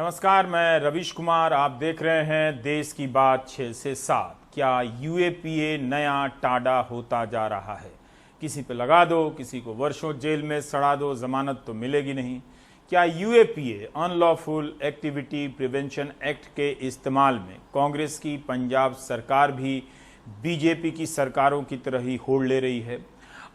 नमस्कार, मैं रवीश कुमार। आप देख रहे हैं देश की बात 6 से 7। क्या यूएपीए नया टाडा होता जा रहा है? किसी पे लगा दो, किसी को वर्षों जेल में सड़ा दो, जमानत तो मिलेगी नहीं। क्या UAPA unlawful activity prevention act के इस्तेमाल में कांग्रेस की पंजाब सरकार भी बीजेपी की सरकारों की तरह ही होड़ ले रही है?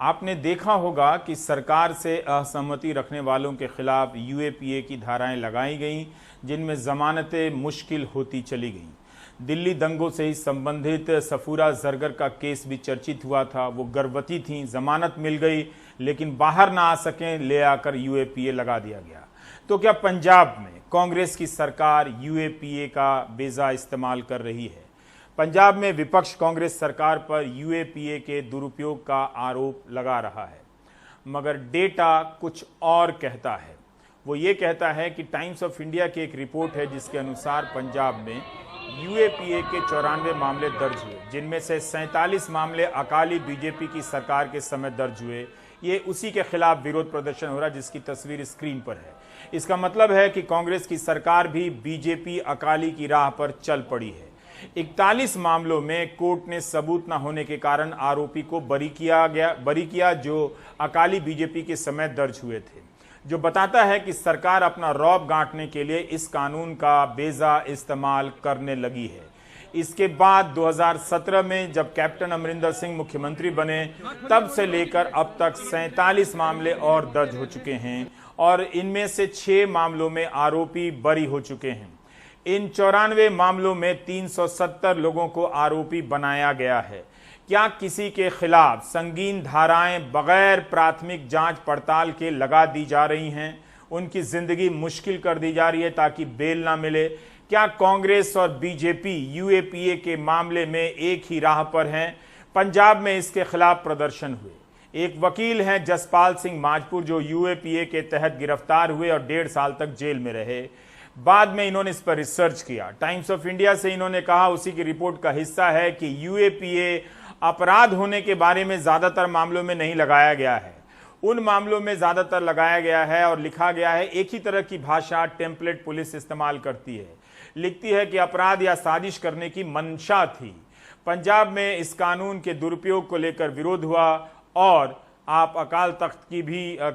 आपने देखा होगा कि सरकार से असहमति रखने वालों के खिलाफ यूएपीए की धाराएं लगाई गईं, जिनमें जमानतें मुश्किल होती चली गईं। दिल्ली दंगों से ही संबंधित सफूरा जरगर का केस भी चर्चित हुआ था। वो गर्भवती थीं, जमानत मिल गई, लेकिन बाहर ना आ सकें, ले आकर यूएपीए लगा दिया गया। तो क्या पंजाब में कांग्रेस की सरकार यूएपीए का बेजा इस्तेमाल कर रही है? पंजाब में विपक्ष कांग्रेस सरकार पर यूएपीए के दुरुपयोग का आरोप लगा रहा है, मगर डेटा कुछ और कहता है। वो ये कहता है कि टाइम्स ऑफ इंडिया की एक रिपोर्ट है जिसके अनुसार पंजाब में यूएपीए के 94 मामले दर्ज हुए, जिनमें से 47 मामले अकाली बीजेपी की सरकार के समय दर्ज हुए। ये उसी के खिलाफ विरोध प्रदर्शन हो रहा है जिसकी तस्वीर स्क्रीन पर है। इसका मतलब है कि कांग्रेस की सरकार भी बीजेपी अकाली की राह पर चल पड़ी है। 41 मामलों में कोर्ट ने सबूत न होने के कारण आरोपी को बरी किया जो अकाली बीजेपी के समय दर्ज हुए थे, जो बताता है कि सरकार अपना रौब गांठने के लिए इस कानून का बेजा इस्तेमाल करने लगी है। इसके बाद 2017 में जब कैप्टन अमरिंदर सिंह मुख्यमंत्री बने, तब से लेकर अब तक 47 मामले और दर्ज हो चुके हैं और इनमें से 6 मामलों में आरोपी बरी हो चुके हैं। इन 94 मामलों में 370 लोगों को आरोपी बनाया गया है। क्या किसी के खिलाफ संगीन धाराएं बगैर प्राथमिक जांच पड़ताल के लगा दी जा रही हैं? उनकी जिंदगी मुश्किल कर दी जा रही है ताकि बेल ना मिले? क्या कांग्रेस और बीजेपी यूएपीए के मामले में एक ही राह पर हैं? पंजाब में इसके खिलाफ प्रदर्शन हुए। एक वकील हैं जसपाल सिंह माजपुर, जो यूएपीए के तहत गिरफ्तार हुए और 1.5 साल तक जेल में रहे। बाद में इन्होंने इस पर रिसर्च किया। टाइम्स ऑफ इंडिया से इन्होंने कहा, उसी की रिपोर्ट का हिस्सा है, कि यूएपीए अपराध होने के बारे में ज्यादातर मामलों में नहीं लगाया गया है। उन मामलों में ज्यादातर लगाया गया है और लिखा गया है, एक ही तरह की भाषा टेम्पलेट पुलिस इस्तेमाल करती है। लिखती है कि अपराध या साजिश करने की मंशा थी। पंजाब में इस कानून के दुरुपयोग को लेकर विरोध हुआ और आप अकाल तख्त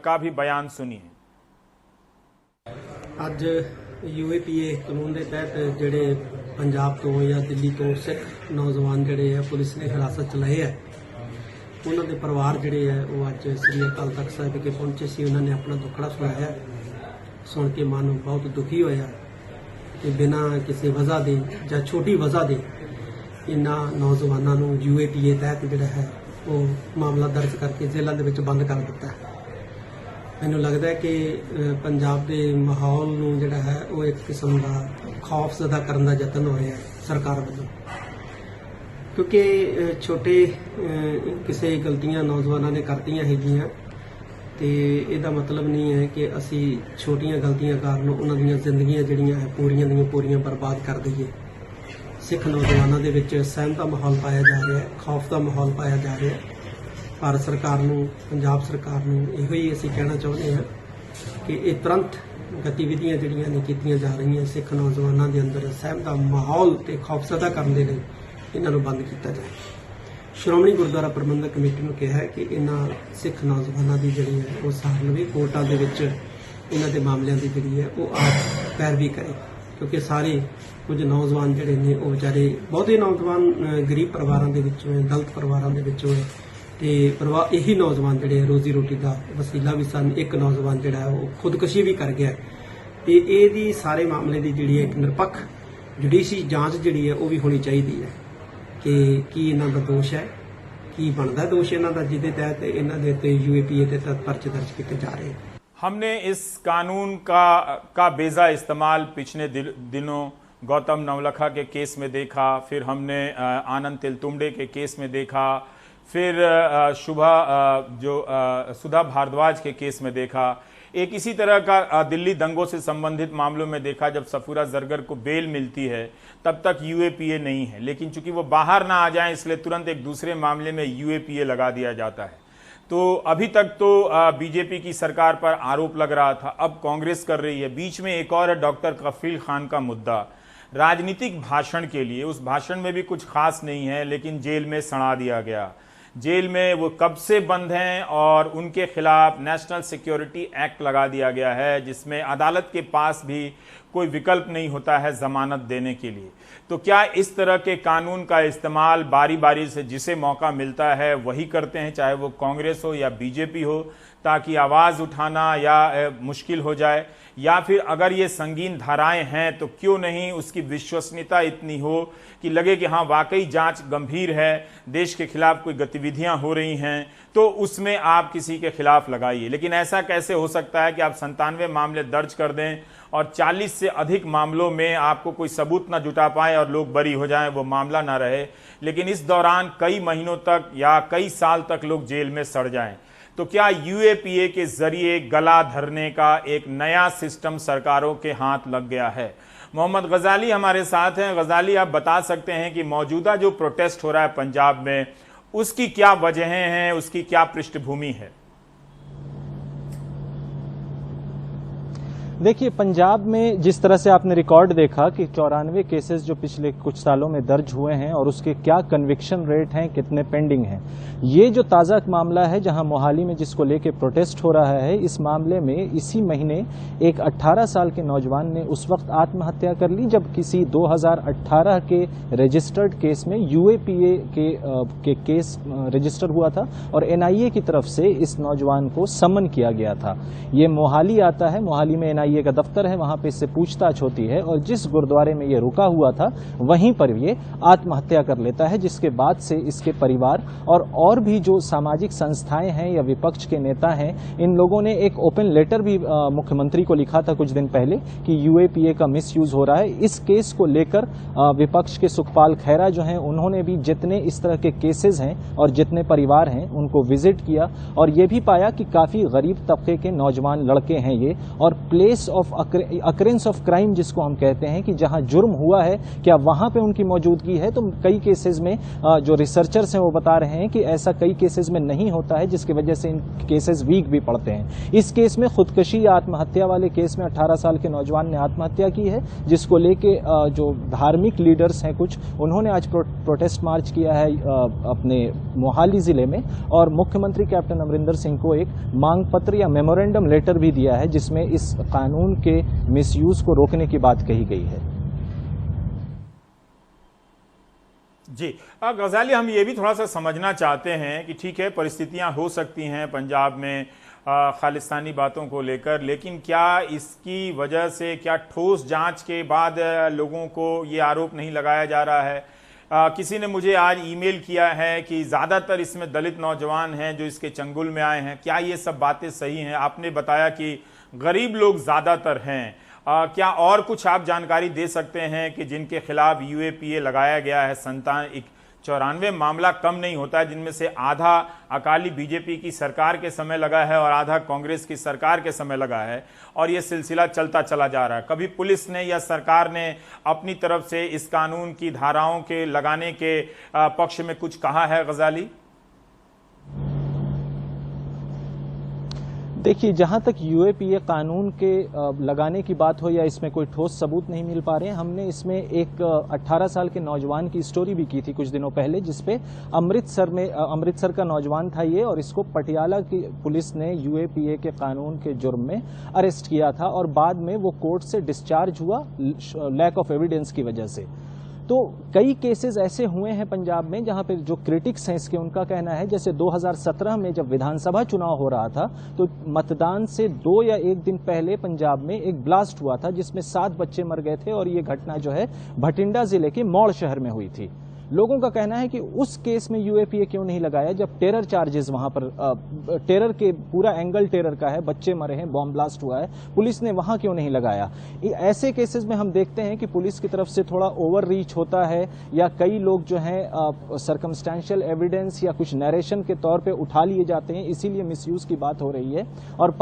का भी बयान सुनिए। ਅੱਜ यूएपीए कानून के तहत ਜਿਹੜੇ पंजाब तो या दिल्ली तो सिख नौजवान ਜਿਹੜੇ है पुलिस ने हिरासत च लए है, ਉਹਨਾਂ ਦੇ ਪਰਿਵਾਰ ਜਿਹੜੇ ਹੈ ਉਹ ਅੱਜ ਸ੍ਰੀ ਅਕਾਲ ਤਖਤ ਸਾਹਿਬ ਵਿਖੇ ਪਹੁੰਚੇ ਸੀ। ਉਹਨਾਂ ਨੇ ਆਪਣਾ ਦੁੱਖੜਾ ਸੁਣਾਇਆ, ਸੁਣ ਕੇ ਮਨ ਬਹੁਤ ਦੁਖੀ ਹੋਇਆ ਕਿ ਬਿਨਾਂ ਕਿਸੇ ਵਜ੍ਹਾ ਦੇ ਜਾਂ ਛੋਟੀ ਵਜ੍ਹਾ ਦੇ ਇਹਨਾਂ ਨੌਜਵਾਨਾਂ ਨੂੰ यूएपीए ਤਹਿਤ ਜਿਹੜਾ ਹੈ ਉਹ ਮਾਮਲਾ ਦਰਜ ਕਰਕੇ ਜੇਲ੍ਹਾਂ ਦੇ ਵਿੱਚ ਬੰਦ ਕਰ ਦਿੱਤਾ ਹੈ। ਮੈਨੂੰ ਲੱਗਦਾ ਹੈ ਕਿ ਪੰਜਾਬ ਦੇ ਮਾਹੌਲ ਨੂੰ ਜਿਹੜਾ ਹੈ ਉਹ ਇੱਕ ਕਿਸਮ ਦਾ ਖੌਫ ਜ਼ਦਾ ਕਰਨ ਦਾ ਯਤਨ ਹੋ ਰਿਹਾ ਹੈ ਸਰਕਾਰ ਵੱਲੋਂ, ਕਿਉਂਕਿ ਛੋਟੇ ਕਿਸੇ ਗਲਤੀਆਂ ਨੌਜਵਾਨਾਂ ਨੇ ਕਰਤੀਆਂ ਹੈਗੀਆਂ ਤੇ ਇਹਦਾ ਮਤਲਬ ਨਹੀਂ ਹੈ ਕਿ ਅਸੀਂ ਛੋਟੀਆਂ ਗਲਤੀਆਂ ਕਾਰਨ ਉਹਨਾਂ ਦੀਆਂ ਜ਼ਿੰਦਗੀਆਂ ਜਿਹੜੀਆਂ ਹੈ ਪੂਰੀਆਂ ਦੀਆਂ ਪੂਰੀਆਂ ਬਰਬਾਦ ਕਰ ਦਈਏ। ਸਿੱਖ ਨੌਜਵਾਨਾਂ ਦੇ ਵਿੱਚ ਸਹਿਮ ਦਾ ਮਾਹੌਲ ਪਾਇਆ ਜਾ ਰਿਹਾ ਹੈ, ਖੌਫ ਦਾ ਮਾਹੌਲ ਪਾਇਆ ਜਾ ਰਿਹਾ ਹੈ। ਭਾਰਤ ਸਰਕਾਰ ਨੂੰ, ਪੰਜਾਬ ਸਰਕਾਰ ਨੂੰ ਇਹੋ ਹੀ ਅਸੀਂ ਕਹਿਣਾ ਚਾਹੁੰਦੇ ਹਾਂ ਕਿ ਇਹ ਤੁਰੰਤ ਗਤੀਵਿਧੀਆਂ ਜਿਹੜੀਆਂ ਨੇ ਕੀਤੀਆਂ ਜਾ ਰਹੀਆਂ ਸਿੱਖ ਨੌਜਵਾਨਾਂ ਦੇ ਅੰਦਰ ਸਹਿਮ ਦਾ ਮਾਹੌਲ ਤੇ ਖੌਫਜ਼ਦਾ ਕਰਨ ਦੇ ਲਈ ਇਹਨਾਂ ਨੂੰ ਬੰਦ ਕੀਤਾ ਜਾਏ। ਸ਼੍ਰੋਮਣੀ ਗੁਰਦੁਆਰਾ ਪ੍ਰਬੰਧਕ ਕਮੇਟੀ ਨੂੰ ਕਿਹਾ ਹੈ ਕਿ ਇਹਨਾਂ ਸਿੱਖ ਨੌਜਵਾਨਾਂ ਦੀ ਜਿਹੜੀ ਹੈ ਉਹ ਸਾਰਨ ਵੀ ਕੋਰਟਾਂ ਦੇ ਵਿੱਚ ਇਹਨਾਂ ਦੇ ਮਾਮਲਿਆਂ ਦੀ ਜਿਹੜੀ ਹੈ ਉਹ ਆਪ ਪੈਰਵੀ ਕਰੇ, ਕਿਉਂਕਿ ਸਾਰੇ ਕੁਝ ਨੌਜਵਾਨ ਜਿਹੜੇ ਨੇ ਉਹ ਵਿਚਾਰੇ ਬਹੁਤੇ ਨੌਜਵਾਨ ਗਰੀਬ ਪਰਿਵਾਰਾਂ ਦੇ ਵਿੱਚੋਂ, ਦਲਿਤ ਪਰਿਵਾਰਾਂ ਦੇ ਵਿੱਚੋਂ ਤੇ ਪਰਿਵਾਰ ਇਹੀ ਨੌਜਵਾਨ ਜਿਹੜੇ ਰੋਜ਼ੀ ਰੋਟੀ ਦਾ ਵਸੀਲਾ ਵੀ ਸਨ। ਇੱਕ ਨੌਜਵਾਨ ਜਿਹੜਾ ਉਹ ਖੁਦਕੁਸ਼ੀ ਵੀ ਕਰ ਗਿਆ ਤੇ ਇਹਦੀ ਸਾਰੇ ਮਾਮਲੇ ਦੀ ਜਿਹੜੀ ਇੱਕ ਨਿਰਪੱਖ ਜੁਡੀਸ਼ੀ ਜਾਂਚ ਜਿਹੜੀ ਹੈ ਉਹ ਵੀ ਹੋਣੀ ਚਾਹੀਦੀ ਹੈ ਕਿ ਕੀ ਇਹਨਾਂ ਦਾ ਦੋਸ਼ ਹੈ, ਕੀ ਬਣਦਾ ਦੋਸ਼ ਇਹਨਾਂ ਦਾ ਜਿਹਦੇ ਤਹਿਤ ਇਹਨਾਂ ਦੇ ਉੱਤੇ यूएपीए ਦੇ ਤਹਿਤ ਪਰਚੇ ਦਰਜ ਕੀਤੇ ਜਾ ਰਹੇ हैं। हमने इस कानून का बेजा इस्तेमाल पिछले दिनों गौतम नवलखा के केस में देखा, फिर हमने आनंद तेलतुंबडे के केस में देखा, फिर सुधा भारद्वाज के केस में देखा। एक इसी तरह का दिल्ली दंगों से संबंधित मामलों में देखा, जब सफूरा जरगर को बेल मिलती है तब तक यूएपीए नहीं है, लेकिन चूंकि वो बाहर ना आ जाए इसलिए तुरंत एक दूसरे मामले में यूएपीए लगा दिया जाता है। तो अभी तक तो बीजेपी की सरकार पर आरोप लग रहा था, अब कांग्रेस कर रही है। बीच में एक और है डॉक्टर कफील खान का मुद्दा, राजनीतिक भाषण के लिए, उस भाषण में भी कुछ खास नहीं है, लेकिन जेल में सड़ा दिया गया। जेल में वो कब से बंद हैं और उनके खिलाफ नेशनल सिक्योरिटी एक्ट लगा दिया गया है, जिसमें अदालत के पास भी कोई विकल्प नहीं होता है जमानत देने के लिए। तो क्या इस तरह के कानून का इस्तेमाल बारी बारी से जिसे मौका मिलता है वही करते हैं, चाहे वो कांग्रेस हो या बीजेपी हो, ताकि आवाज उठाना या मुश्किल हो जाए? या फिर अगर ये संगीन धाराएं हैं तो क्यों नहीं उसकी विश्वसनीयता इतनी हो कि लगे कि हाँ वाकई जांच गंभीर है, देश के खिलाफ कोई गतिविधियां हो रही हैं, तो उसमें आप किसी के खिलाफ लगाइए। लेकिन ऐसा कैसे हो सकता है कि आप 97 मामले दर्ज कर दें और 40 से अधिक मामलों में आपको कोई सबूत ना जुटा पाए और लोग बरी हो जाएं, वो मामला ना रहे, लेकिन इस दौरान कई महीनों तक या कई साल तक लोग जेल में सड़ जाएं? तो क्या यूएपीए के जरिए गला धरने का एक नया सिस्टम सरकारों के हाथ लग गया है? मोहम्मद गजाली हमारे साथ हैं। गजाली, आप बता सकते हैं कि मौजूदा जो प्रोटेस्ट हो रहा है पंजाब में, उसकी क्या वजहें हैं, उसकी क्या पृष्ठभूमि है? देखिए, पंजाब में जिस तरह से आपने रिकॉर्ड देखा कि 94 केसेस जो पिछले कुछ सालों में दर्ज हुए हैं और उसके क्या कन्विक्शन रेट हैं, कितने पेंडिंग हैं, ये जो ताज़ा मामला है जहां मोहाली में जिसको लेके प्रोटेस्ट हो रहा है, इस मामले में इसी महीने एक 18 साल के नौजवान ने उस वक्त आत्महत्या कर ली जब किसी 2018 के रजिस्टर्ड केस में यूएपीए के केस रजिस्टर हुआ था और एनआईए की तरफ से इस नौजवान को समन किया गया था। ये मोहाली आता है, मोहाली में एनआईए का दफ्तर है, वहां पे इससे पूछताछ होती है और जिस गुरुद्वारे में ये रुका हुआ था वहीं पर ये आत्महत्या कर लेता है, जिसके बाद से इसके परिवार और भी जो सामाजिक संस्थाएं हैं या विपक्ष के नेता हैं, इन लोगों ने एक ओपन लेटर भी मुख्यमंत्री को लिखा था कुछ दिन पहले कि यूएपीए का मिसयूज हो रहा है। इस केस को लेकर विपक्ष के सुखपाल खैरा जो हैं, उन्होंने भी जितने इस तरह के केसेस हैं और जितने परिवार हैं उनको विजिट किया और ये भी पाया कि काफी गरीब तबके के नौजवान लड़के हैं ये, और place of occurrence of crime जिसको हम कहते हैं कि जहां जुर्म हुआ है क्या वहां पे उनकी मौजूदगी है। तो कई केसेस में जो रिसर्चर्स हैं वो बता रहे हैं कि ऐसा कई केसेस में नहीं होता है, जिसकी वजह से इन केसेस वीक भी पड़ते हैं। इस केस में खुदकुशी या आत्महत्या वाले केस में 18 साल के नौजवान ने आत्महत्या की है, जिसको लेके जो धार्मिक लीडर्स हैं कुछ, उन्होंने आज प्रोटेस्ट मार्च किया है अपने मोहाली जिले में और मुख्यमंत्री कैप्टन अमरिंदर सिंह को एक मांग पत्र या मेमोरेंडम लेटर भी दिया है जिसमें इस कानून के मिसयूज को रोकने की बात कही गई है। जी गजाली, हम ये भी थोड़ा सा समझना चाहते हैं कि ठीक है परिस्थितियां हो सकती हैं पंजाब में खालिस्तानी बातों को लेकर, लेकिन क्या इसकी वजह से क्या ठोस जांच के बाद लोगों को ये आरोप नहीं लगाया जा रहा है? किसी ने मुझे आज ईमेल किया है कि ज़्यादातर इसमें दलित नौजवान हैं जो इसके चंगुल में आए हैं। क्या ये सब बातें सही हैं? आपने बताया कि गरीब लोग ज़्यादातर हैं, क्या और कुछ आप जानकारी दे सकते हैं कि जिनके खिलाफ यूएपीए लगाया गया है? 94 मामला कम नहीं होता है, जिनमें से आधा अकाली बीजेपी की सरकार के समय लगा है और आधा कांग्रेस की सरकार के समय लगा है, और यह सिलसिला चलता चला जा रहा है। कभी पुलिस ने या सरकार ने अपनी तरफ से इस कानून की धाराओं के लगाने के पक्ष में कुछ कहा है? गजाली, देखिए, जहां तक यूएपीए कानून के लगाने की बात हो या इसमें कोई ठोस सबूत नहीं मिल पा रहे हैं, हमने इसमें एक 18 साल के नौजवान की स्टोरी भी की थी कुछ दिनों पहले, जिसपे अमृतसर का नौजवान था ये, और इसको पटियाला की पुलिस ने यूएपीए के कानून के जुर्म में अरेस्ट किया था और बाद में वो कोर्ट से डिस्चार्ज हुआ लैक ऑफ एविडेंस की वजह से। तो कई केसेस ऐसे हुए हैं पंजाब में जहां पे जो क्रिटिक्स हैं इसके, उनका कहना है जैसे 2017 में जब विधानसभा चुनाव हो रहा था तो मतदान से 2 या 1 दिन पहले पंजाब में एक ब्लास्ट हुआ था जिसमें 7 बच्चे मर गए थे और ये घटना जो है भटिंडा जिले के मौड़ शहर में हुई थी। लोगों का कहना है कि उस केस में यूएपीए क्यों नहीं लगाया जब टेरर चार्जेस वहां पर टेरर के पूरा एंगल टेरर का है, बच्चे मरे हैं, बॉम्ब ब्लास्ट हुआ है, पुलिस ने वहां क्यों नहीं लगाया? ऐसे केसेस में हम देखते हैं कि पुलिस की तरफ से थोड़ा ओवर रीच होता है या कई लोग जो हैं सर्कमस्टेंशियल एविडेंस या कुछ नरेशन के तौर पे उठा लिए जाते हैं, इसीलिए मिसयूज की बात हो रही है। और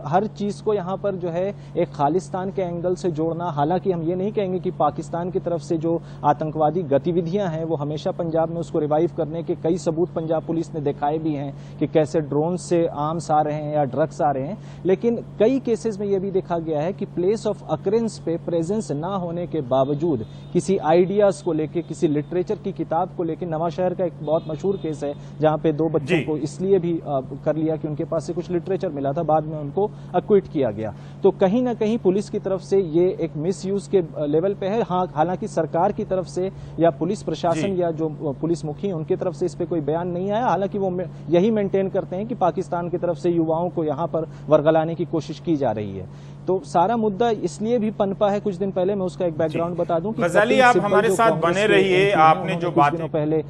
हर चीज को यहाँ पर जो है एक खालिस्तान के एंगल से जोड़ना, हालांकि हम ये नहीं कहेंगे कि पाकिस्तान की तरफ से जो आतंकवादी गतिविधियां कहानियां हैं वो हमेशा पंजाब में उसको रिवाइव करने के कई सबूत पंजाब पुलिस ने दिखाए भी हैं कि कैसे ड्रोन से आर्म्स आ रहे हैं या ड्रग्स आ रहे हैं, लेकिन कई केसेस में यह भी देखा गया है कि प्लेस ऑफ अकरेंस पे प्रेजेंस ना होने के बावजूद किसी आइडियाज को लेके, किसी लिटरेचर की किताब को लेके, नवाशहर का एक बहुत मशहूर केस है जहां पे 2 बच्चों को इसलिए भी कर लिया कि उनके पास से कुछ लिटरेचर मिला था, बाद में उनको अक्विट किया गया। तो कहीं ना कहीं पुलिस की तरफ से ये एक मिसयूज के लेवल पे है। हाँ, हालांकि सरकार की तरफ से या पुलिस प्रशासन या जो पुलिस मुखी हैं उनकी तरफ से इस पे कोई बयान नहीं आया। हालांकि वो यही मेंटेन करते हैं कि पाकिस्तान की तरफ से युवाओं को यहां पर वर्गलाने की कोशिश की जा रही है। तो सारा मुद्दा इसलिए भी पनपा है। कुछ दिन पहले मैं उसका एक बैकग्राउंड बता दूं कि गजाली, आप हमारे साथ बने रहिए। आपने जो बातें पहले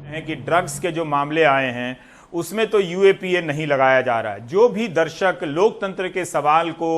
हैं कि ड्रग्स के जो मामले आए हैं उसमें तो यूएपीए नहीं लगाया जा रहा है। जो भी दर्शक लोकतंत्र के सवाल को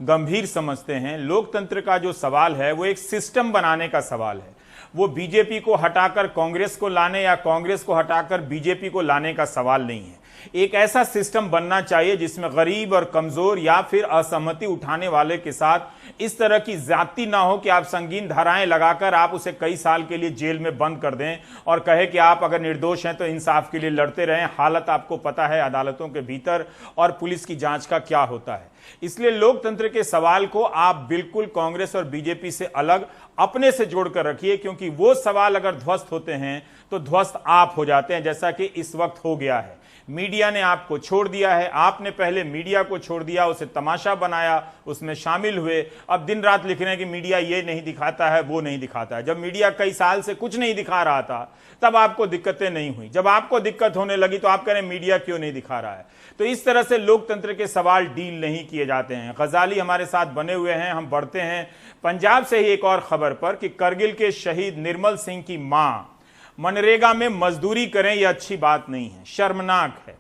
गंभीर समझते हैं, लोकतंत्र का जो सवाल है वो एक सिस्टम बनाने का सवाल है। वो बीजेपी को हटाकर कांग्रेस को लाने या कांग्रेस को हटाकर बीजेपी को लाने का सवाल नहीं है। एक ऐसा सिस्टम बनना चाहिए जिसमें गरीब और कमजोर या फिर असहमति उठाने वाले के साथ इस तरह की ज्यादती ना हो कि आप संगीन धाराएं लगाकर आप उसे कई साल के लिए जेल में बंद कर दें और कहे कि आप अगर निर्दोष हैं तो इंसाफ के लिए लड़ते रहें। हालत आपको पता है अदालतों के भीतर और पुलिस की जांच का क्या होता है। इसलिए लोकतंत्र के सवाल को आप बिल्कुल कांग्रेस और बीजेपी से अलग अपने से जोड़कर रखिए, क्योंकि वो सवाल अगर ध्वस्त होते हैं तो ध्वस्त आप हो जाते हैं, जैसा कि इस वक्त हो गया है। मीडिया ने आपको छोड़ दिया है। आपने पहले मीडिया को छोड़ दिया, उसे तमाशा बनाया, उसमें शामिल हुए। अब दिन रात लिख रहे हैं कि मीडिया ये नहीं दिखाता है, वो नहीं दिखाता है। जब मीडिया कई साल से कुछ नहीं दिखा रहा था तब आपको दिक्कतें नहीं हुई। जब आपको दिक्कत होने लगी तो आप कह रहे हैं मीडिया क्यों नहीं दिखा रहा है। तो इस तरह से लोकतंत्र के सवाल डील नहीं किए जाते हैं। गजाली हमारे साथ बने हुए हैं, हम बढ़ते हैं पंजाब से ही एक और खबर पर कि करगिल के शहीद निर्मल सिंह की मां मनरेगा में मजदूरी करें यह अच्छी बात नहीं है, शर्मनाक है।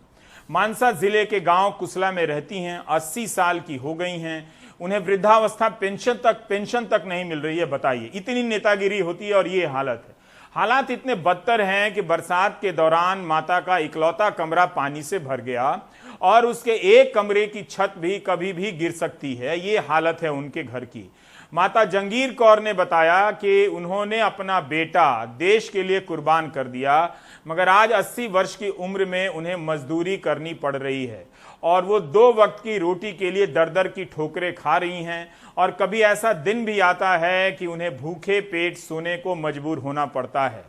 मानसा जिले के गांव कुसला में रहती हैं, 80 साल की हो गई हैं, उन्हें वृद्धावस्था पेंशन तक नहीं मिल रही है। बताइए, इतनी नेतागिरी होती है और ये हालत है। हालात इतने बदतर हैं कि बरसात के दौरान माता का इकलौता कमरा पानी से भर गया और उसके एक कमरे की छत भी कभी भी गिर सकती है। ये हालत है उनके घर की। माता जंगीर कौर ने बताया कि उन्होंने अपना बेटा देश के लिए कुर्बान कर दिया, मगर आज 80 वर्ष की उम्र में उन्हें मजदूरी करनी पड़ रही है और वो 2 वक्त की रोटी के लिए दर दर की ठोकरें खा रही हैं। और कभी ऐसा दिन भी आता है कि उन्हें भूखे पेट सोने को मजबूर होना पड़ता है।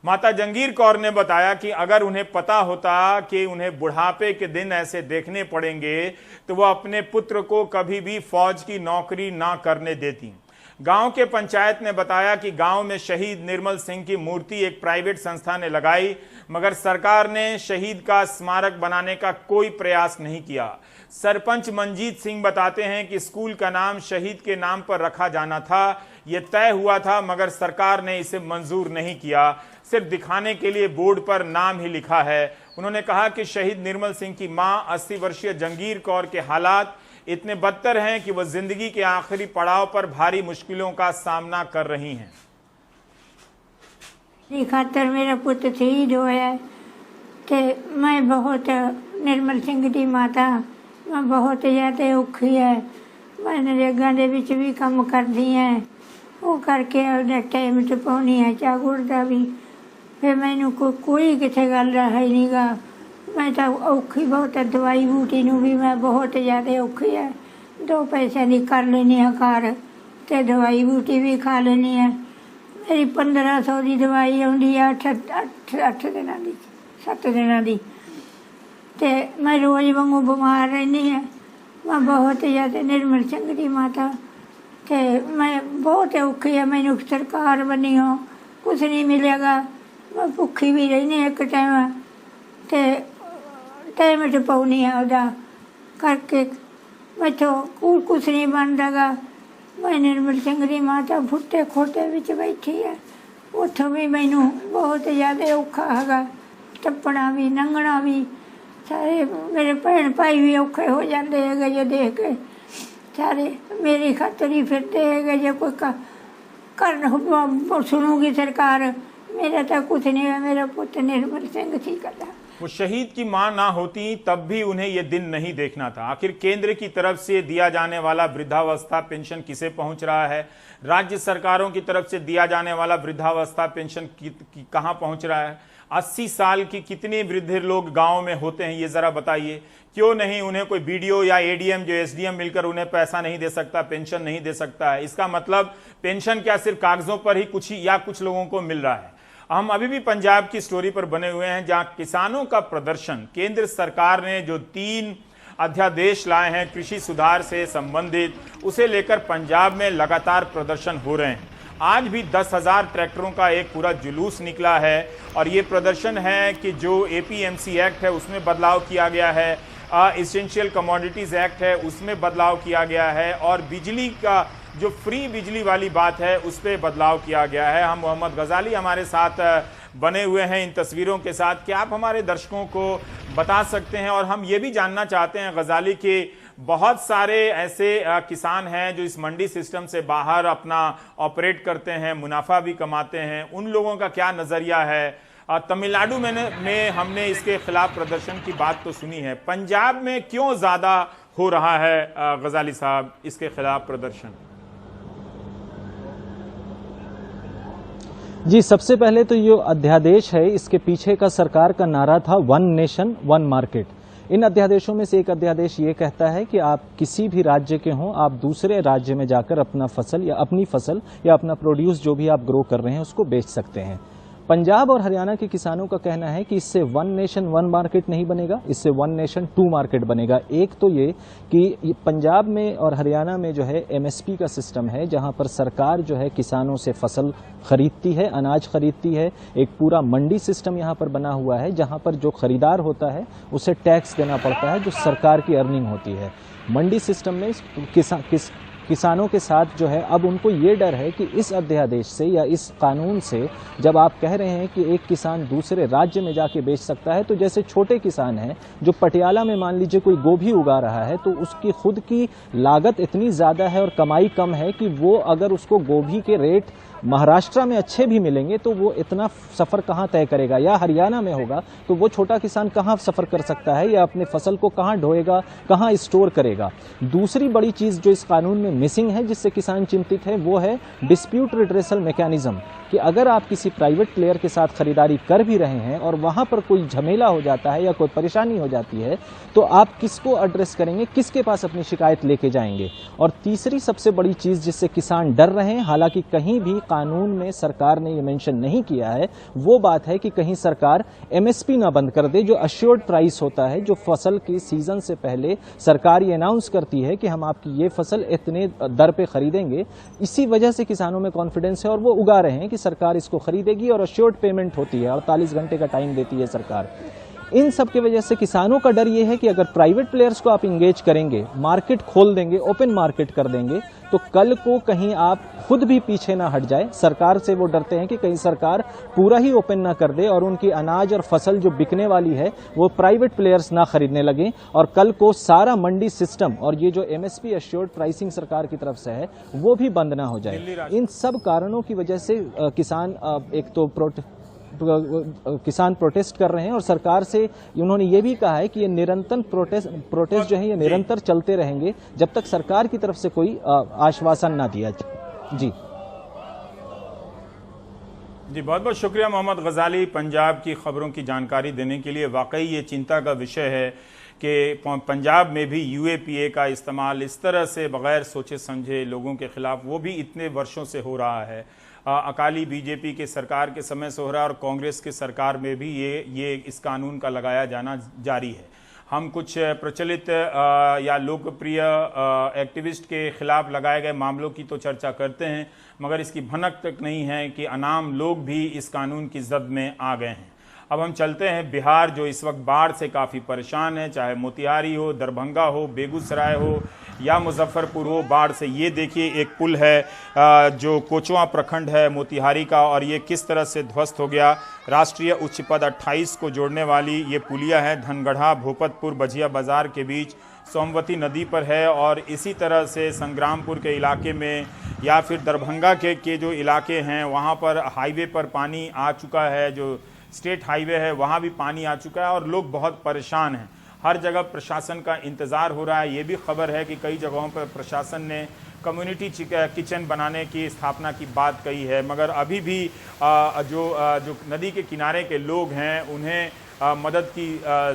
माता जंगीर कौर ने बताया कि अगर उन्हें पता होता कि उन्हें बुढ़ापे के दिन ऐसे देखने पड़ेंगे तो वह अपने पुत्र को कभी भी फौज की नौकरी ना करने देती। गांव के पंचायत ने बताया कि गांव में शहीद निर्मल सिंह की मूर्ति एक प्राइवेट संस्था ने लगाई, मगर सरकार ने शहीद का स्मारक बनाने का कोई प्रयास नहीं किया। सरपंच मंजीत सिंह बताते हैं कि स्कूल का नाम शहीद के नाम पर रखा जाना था, यह तय हुआ था, मगर सरकार ने इसे मंजूर नहीं किया। सिर्फ दिखाने के लिए बोर्ड पर नाम ही लिखा है। उन्होंने कहा कि शहीद निर्मल सिंह की मां 80 वर्षीय जंगीर कौर के हालात इतने बदतर हैं कि वह जिंदगी के आखिरी पड़ाव पर भारी मुश्किलों का सामना कर रही हैं। खातर मेरा पुत्र शहीद होया ते मैं बहुत निर्मल सिंह की माता मैं बहुत ज़्यादा औखी है। मैं नरेगा दे विच भी काम करदी है, वो करके टाइम च पाउनी है चाह गुड़ का भी। फिर मैनू कोई किथे गल रहा है नहीं गा। मैं तो औखी बहुत है, दवाई बूटी नू भी मैं बहुत ज़्यादा औखी है। 2 पैसे की कर लेनी है घर ते दवाई बूटी भी खा लेनी है। मेरी 1500 की दवाई आउंदी है 8 दिनों की 7 दिनों की। ते मैं रोज़ वांगू बीमार रहनी है। मैं बहुत ज़्यादा निर्मल सिंह की माता ते मैं बहुत औखी है। मैनू सरकार बनी हो कुछ नहीं मिलेगा, मैं भुखी भी रहनी एक टाइम ते टाइम च पाउनी है उदा करके मैं तो कुछ नहीं बनता गा। मैं निर्मल सिंह की माता फुटे खोटे विच बैठी है, उथों भी मैनू बहुत ज़्यादा औखा है। टप्पना भी लंघना भी सारे मेरे भैन भाई भी औखे हो जाते है जो देख के। सारे मेरी खातर ही फिरते है जो कोई कर सुनूगी सरकार। मेरा तो कुछ नहीं है, मेरा पुत्र निर्मल सिंह थी कदा। वो शहीद की मां ना होती तब भी उन्हें ये दिन नहीं देखना था। आखिर केंद्र की तरफ से दिया जाने वाला वृद्धावस्था पेंशन किसे पहुंच रहा है, राज्य सरकारों की तरफ से दिया जाने वाला वृद्धावस्था पेंशन कहां पहुंच रहा है, 80 साल की कितने वृद्ध लोग गांव में होते हैं ये जरा बताइए। क्यों नहीं उन्हें कोई बीडीओ या एडीएम जो एसडीएम मिलकर उन्हें पैसा नहीं दे सकता, पेंशन नहीं दे सकता है। इसका मतलब पेंशन क्या सिर्फ कागजों पर ही कुछ लोगों को मिल रहा है। हम अभी भी पंजाब की स्टोरी पर बने हुए हैं जहां किसानों का प्रदर्शन, केंद्र सरकार ने जो 3 अध्यादेश लाए हैं कृषि सुधार से संबंधित, उसे लेकर पंजाब में लगातार प्रदर्शन हो रहे हैं। आज भी 10,000 ट्रैक्टरों का एक पूरा जुलूस निकला है और ये प्रदर्शन है कि जो एपीएमसी एक्ट है उसमें बदलाव किया गया है, एसेंशियल कमोडिटीज एक्ट है उसमें बदलाव किया गया है और बिजली का जो फ्री बिजली वाली बात है उस पर बदलाव किया गया है। हम मोहम्मद गजाली हमारे साथ बने हुए हैं इन तस्वीरों के साथ। क्या आप हमारे दर्शकों को बता सकते हैं, और हम ये भी जानना चाहते हैं गजाली के बहुत सारे ऐसे किसान हैं जो इस मंडी सिस्टम से बाहर अपना ऑपरेट करते हैं, मुनाफा भी कमाते हैं, उन लोगों का क्या नजरिया है। तमिलनाडु में हमने इसके खिलाफ प्रदर्शन की बात तो सुनी है, पंजाब में क्यों ज्यादा हो रहा है गजाली साहब इसके खिलाफ प्रदर्शन? जी, सबसे पहले तो ये अध्यादेश है, इसके पीछे का सरकार का नारा था 1 नेशन 1 मार्केट। इन अध्यादेशों में से एक अध्यादेश ये कहता है कि आप किसी भी राज्य के हों, आप दूसरे राज्य में जाकर अपना फसल या अपना प्रोड्यूस जो भी आप ग्रो कर रहे हैं उसको बेच सकते हैं। पंजाब और हरियाणा के किसानों का कहना है कि इससे 1 नेशन 1 मार्केट नहीं बनेगा, इससे 1 नेशन 2 मार्केट बनेगा। एक तो ये कि पंजाब में और हरियाणा में जो है एमएसपी का सिस्टम है, जहां पर सरकार जो है किसानों से फसल खरीदती है, अनाज खरीदती है। एक पूरा मंडी सिस्टम यहाँ पर बना हुआ है जहाँ पर जो खरीदार होता है उसे टैक्स देना पड़ता है जो सरकार की अर्निंग होती है। मंडी सिस्टम में किसानों के साथ जो है अब उनको ये डर है कि इस अध्यादेश से या इस कानून से जब आप कह रहे हैं कि एक किसान दूसरे राज्य में जाके बेच सकता है, तो जैसे छोटे किसान हैं जो पटियाला में मान लीजिए कोई गोभी उगा रहा है तो उसकी खुद की लागत इतनी ज़्यादा है और कमाई कम है कि वो अगर उसको गोभी के रेट महाराष्ट्र में अच्छे भी मिलेंगे तो वो इतना सफ़र कहाँ तय करेगा, या हरियाणा में होगा तो वो छोटा किसान कहाँ सफ़र कर सकता है, या अपने फसल को कहाँ ढोएगा, कहाँ स्टोर करेगा। दूसरी बड़ी चीज़ जो इस कानून में मिसिंग है जिससे किसान चिंतित है वो है डिस्प्यूट रिड्रेसल मैकेनिज्म, कि अगर आप किसी प्राइवेट प्लेयर के साथ खरीदारी कर भी रहे हैं और वहाँ पर कोई झमेला हो जाता है या कोई परेशानी हो जाती है तो आप किसको एड्रेस करेंगे, किसके पास अपनी शिकायत लेके जाएंगे। और तीसरी सबसे बड़ी चीज़ जिससे किसान डर रहे हैं, हालांकि कहीं भी कानून में सरकार ने ये मेंशन नहीं किया है, वो बात है कि कहीं सरकार एमएसपी ना बंद कर दे, जो अश्योर्ड प्राइस होता है, जो फसल के सीजन से पहले सरकार ये अनाउंस करती है कि हम आपकी ये फसल इतने दर पे खरीदेंगे। इसी वजह से किसानों में कॉन्फिडेंस है और वो उगा रहे हैं कि सरकार इसको खरीदेगी और अश्योर्ड पेमेंट होती है, 48 घंटे का टाइम देती है सरकार। इन सब की वजह से किसानों का डर ये है कि अगर प्राइवेट प्लेयर्स को आप इंगेज करेंगे, मार्केट खोल देंगे, ओपन मार्केट कर देंगे, तो कल को कहीं आप खुद भी पीछे ना हट जाए। सरकार से वो डरते हैं कि कहीं सरकार पूरा ही ओपन ना कर दे और उनकी अनाज और फसल जो बिकने वाली है वो प्राइवेट प्लेयर्स ना खरीदने लगे और कल को सारा मंडी सिस्टम और ये जो एमएसपी अश्योर्ड प्राइसिंग सरकार की तरफ से है वो भी बंद ना हो जाए। इन सब कारणों की वजह से किसान एक तो किसान प्रोटेस्ट कर रहे हैं और सरकार से उन्होंने ये भी कहा है कि ये निरंतर प्रोटेस्ट जो है ये निरंतर चलते रहेंगे जब तक सरकार की तरफ से कोई आश्वासन ना दिया जाए। जी बहुत बहुत शुक्रिया मोहम्मद गजाली पंजाब की खबरों की जानकारी देने के लिए। वाकई ये चिंता का विषय है कि पंजाब में भी यूएपीए का इस्तेमाल इस तरह से बगैर सोचे समझे लोगों के खिलाफ वो भी इतने वर्षों से हो रहा है। अकाली बीजेपी के सरकार के समय से हो रहा है और कांग्रेस के सरकार में भी ये इस कानून का लगाया जाना जारी है। हम कुछ प्रचलित या लोकप्रिय एक्टिविस्ट के खिलाफ लगाए गए मामलों की तो चर्चा करते हैं, मगर इसकी भनक तक नहीं है कि अनाम लोग भी इस कानून की जद में आ गए हैं। अब हम चलते हैं बिहार, जो इस वक्त बाढ़ से काफ़ी परेशान है, चाहे मोतिहारी हो, दरभंगा हो, बेगूसराय हो या मुजफ्फरपुर हो। बाढ़ से ये देखिए एक पुल है जो कोचवा प्रखंड है मोतिहारी का, और ये किस तरह से ध्वस्त हो गया। राष्ट्रीय उच्च पद 28 को जोड़ने वाली ये पुलिया है, धनगढ़ा भोपतपुर बजिया बाजार के बीच सोमवती नदी पर है, और इसी तरह से संग्रामपुर के इलाके में या फिर दरभंगा के जो इलाके हैं वहाँ पर हाईवे पर पानी आ चुका है, जो स्टेट हाईवे है वहाँ भी पानी आ चुका है और लोग बहुत परेशान हैं। हर जगह प्रशासन का इंतज़ार हो रहा है। ये भी खबर है कि कई जगहों पर प्रशासन ने कम्युनिटी किचन बनाने की स्थापना की बात कही है, मगर अभी भी जो नदी के किनारे के लोग हैं उन्हें मदद की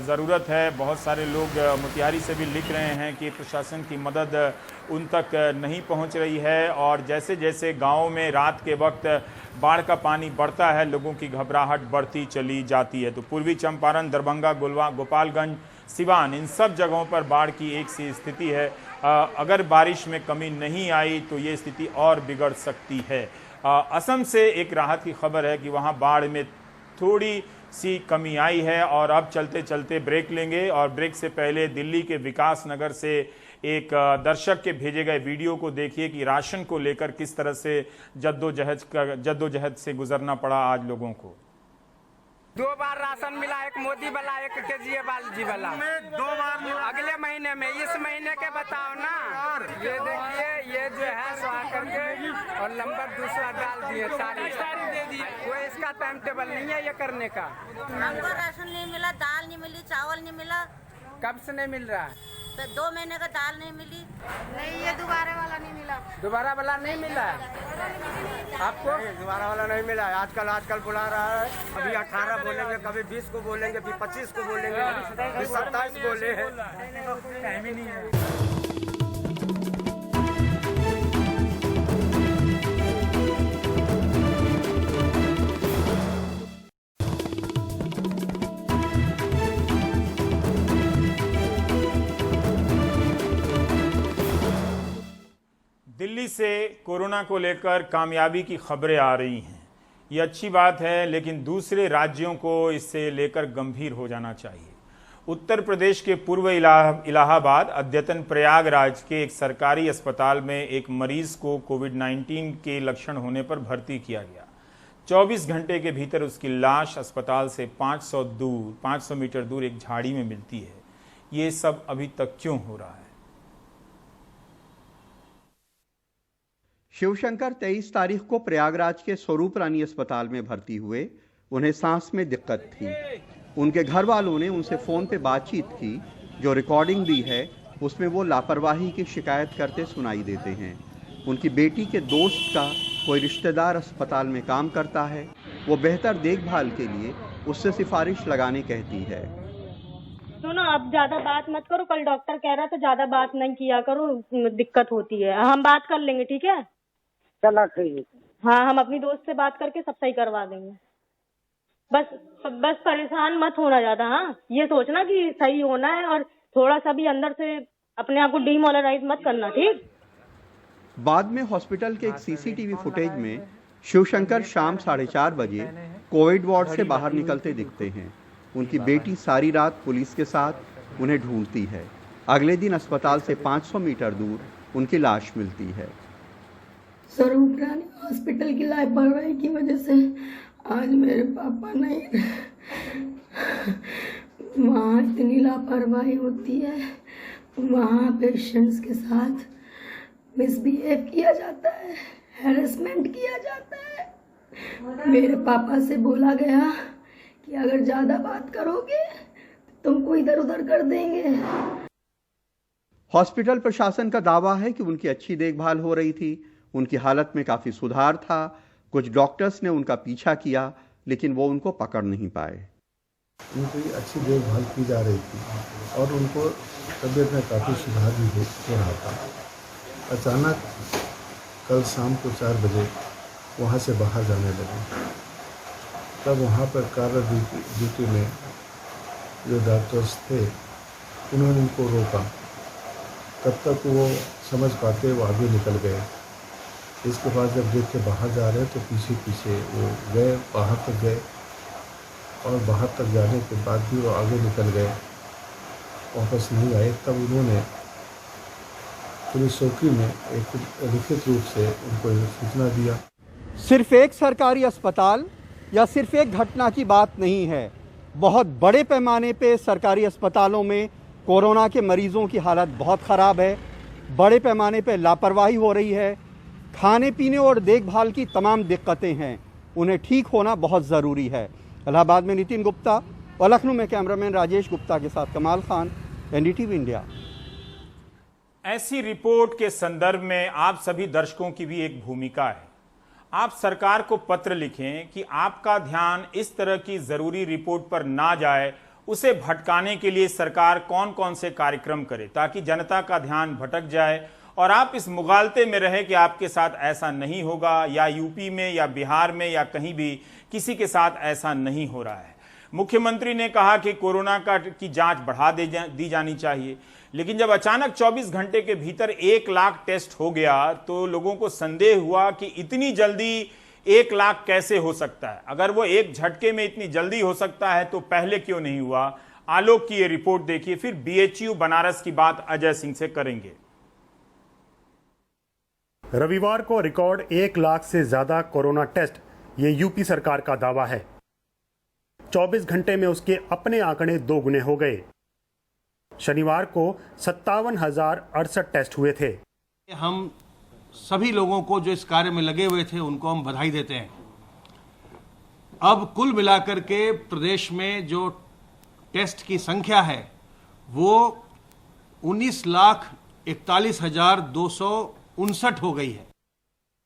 ज़रूरत है। बहुत सारे लोग मोतिहारी से भी लिख रहे हैं कि प्रशासन की मदद उन तक नहीं पहुंच रही है और जैसे जैसे गाँव में रात के वक्त बाढ़ का पानी बढ़ता है लोगों की घबराहट बढ़ती चली जाती है। तो पूर्वी चंपारण, दरभंगा, गोपालगंज, सिवान, इन सब जगहों पर बाढ़ की एक सी स्थिति है। अगर बारिश में कमी नहीं आई तो ये स्थिति और बिगड़ सकती है। असम से एक राहत की खबर है कि वहाँ बाढ़ में थोड़ी सी कमी आई है। और अब चलते चलते ब्रेक लेंगे और ब्रेक से पहले दिल्ली के विकास नगर से एक दर्शक के भेजे गए वीडियो को देखिए कि राशन को लेकर किस तरह से जद्दोजहद से गुजरना पड़ा आज लोगों को। 2 बार राशन मिला, एक मोदी वाला, एक केजरीवाल जी वाला। 2 बार मिला अगले महीने में, इस महीने के बताओ ना। ये देखिए, ये जो है सो करके और नंबर दूसरा डाल दिए, सारी दे दी। कोई इसका टाइम टेबल नहीं है ये करने का। हमको राशन नहीं मिला, दाल नहीं मिली, चावल नहीं मिला। कब से नहीं मिल रहा है? तो 2 महीने का दाल नहीं मिली। नहीं, ये दोबारा वाला नहीं मिला। दोबारा वाला नहीं मिला आपको? दोबारा वाला नहीं मिला। आजकल बुला रहा है, अभी 18 बोलेंगे, कभी 20 को बोलेंगे, फिर 25 को बोलेंगे, फिर 27 बोले हैं। टाइम ही नहीं है। दिल्ली से कोरोना को लेकर कामयाबी की खबरें आ रही हैं। ये अच्छी बात है, लेकिन दूसरे राज्यों को इससे लेकर गंभीर हो जाना चाहिए। उत्तर प्रदेश के पूर्व इलाहाबाद अद्यतन प्रयागराज के एक सरकारी अस्पताल में एक मरीज को कोविड-19 के लक्षण होने पर भर्ती किया गया। 24 घंटे के भीतर उसकी लाश अस्पताल से 500 मीटर दूर एक झाड़ी में मिलती है। ये सब अभी तक क्यों हो रहा है? शिवशंकर 23 तारीख को प्रयागराज के स्वरूप रानी अस्पताल में भर्ती हुए। उन्हें सांस में दिक्कत थी। उनके घर वालों ने उनसे फोन पे बातचीत की, जो रिकॉर्डिंग भी है उसमें वो लापरवाही की शिकायत करते सुनाई देते हैं। उनकी बेटी के दोस्त का कोई रिश्तेदार अस्पताल में काम करता है। वो बेहतर देखभाल के लिए उससे सिफारिश लगाने कहती है। सुनो, अब ज्यादा बात मत करो। कल डॉक्टर कह रहा था ज्यादा बात नहीं किया करो, दिक्कत होती है। हम बात कर लेंगे, ठीक है? चलो ठीक है। हाँ, हम अपनी दोस्त से बात करके सब सही करवा देंगे। बस परेशान मत होना ज्यादा। हाँ, ये सोचना कि सही होना है और थोड़ा सा भी अंदर से अपने आप को डीमोरलाइज मत करना, ठीक? बाद में हॉस्पिटल के एक सीसीटीवी फुटेज में शिवशंकर शाम 4:30 बजे कोविड वार्ड से बाहर निकलते दिखते हैं। उनकी बेटी सारी रात पुलिस के साथ उन्हें ढूंढती है। अगले दिन अस्पताल से 500 मीटर दूर उनकी लाश मिलती है। स्वरूप रानी हॉस्पिटल की लापरवाही की वजह से आज मेरे पापा नहीं। वहाँ इतनी लापरवाही होती है, वहाँ पेशेंट्स के साथ मिसबिहेव किया जाता है, हैरेसमेंट किया जाता है। मेरे पापा से बोला गया कि अगर ज़्यादा बात करोगे तुमको इधर उधर कर देंगे। हॉस्पिटल प्रशासन का दावा है कि उनकी अच्छी देखभाल हो रही थी। उनकी हालत में काफी सुधार था। कुछ डॉक्टर्स ने उनका पीछा किया, लेकिन वो उनको पकड़ नहीं पाए। उनकी अच्छी देखभाल की जा रही थी और उनको तबीयत में काफ़ी सुधार भी हो रहा था। अचानक कल शाम को 4 बजे वहाँ से बाहर जाने लगे। तब वहाँ पर कार्य ड्यूटी में जो डॉक्टर्स थे उन्होंने उनको रोका। तब तक वो समझ पाते वो आगे निकल गए। इसके बाद जब देख के बाहर जा रहे तो पीछे पीछे वो गए, बाहर तक गए और बाहर तक जाने के बाद भी वो आगे निकल गए, वापस नहीं आए। तब उन्होंने पुलिस चौकी में एक लिखित रूप से उनको सूचना दिया। सिर्फ एक सरकारी अस्पताल या सिर्फ एक घटना की बात नहीं है। बहुत बड़े पैमाने पे सरकारी अस्पतालों में कोरोना के मरीजों की हालत बहुत ख़राब है। बड़े पैमाने पे लापरवाही हो रही है। खाने पीने और देखभाल की तमाम दिक्कतें हैं। उन्हें ठीक होना बहुत ज़रूरी है। इलाहाबाद में नितिन गुप्ता और लखनऊ में कैमरामैन राजेश गुप्ता के साथ कमाल खान, एनडीटीवी इंडिया। ऐसी रिपोर्ट के संदर्भ में आप सभी दर्शकों की भी एक भूमिका है। आप सरकार को पत्र लिखें कि आपका ध्यान इस तरह की जरूरी रिपोर्ट पर ना जाए, उसे भटकाने के लिए सरकार कौन कौन से कार्यक्रम करे ताकि जनता का ध्यान भटक जाए और आप इस मुगालते में रहे कि आपके साथ ऐसा नहीं होगा, या यूपी में या बिहार में या कहीं भी किसी के साथ ऐसा नहीं हो रहा है। मुख्यमंत्री ने कहा कि कोरोना की जांच बढ़ा दी जानी चाहिए, लेकिन जब अचानक 24 घंटे के भीतर 1 लाख टेस्ट हो गया तो लोगों को संदेह हुआ कि इतनी जल्दी 1 लाख कैसे हो सकता है। अगर वो एक झटके में इतनी जल्दी हो सकता है तो पहले क्यों नहीं हुआ। आलोक की ये रिपोर्ट देखिए, फिर बीएचयू बनारस की बात अजय सिंह से करेंगे। रविवार को रिकॉर्ड 1 लाख से ज्यादा कोरोना टेस्ट, ये यूपी सरकार का दावा है। 24 घंटे में उसके अपने आंकड़े 2 गुने हो गए। शनिवार को 57,068 टेस्ट हुए थे। हम सभी लोगों को जो इस कार्य में लगे हुए थे उनको हम बधाई देते हैं। अब कुल मिलाकर के प्रदेश में जो टेस्ट की संख्या है वो 19,41,259 हो गई है।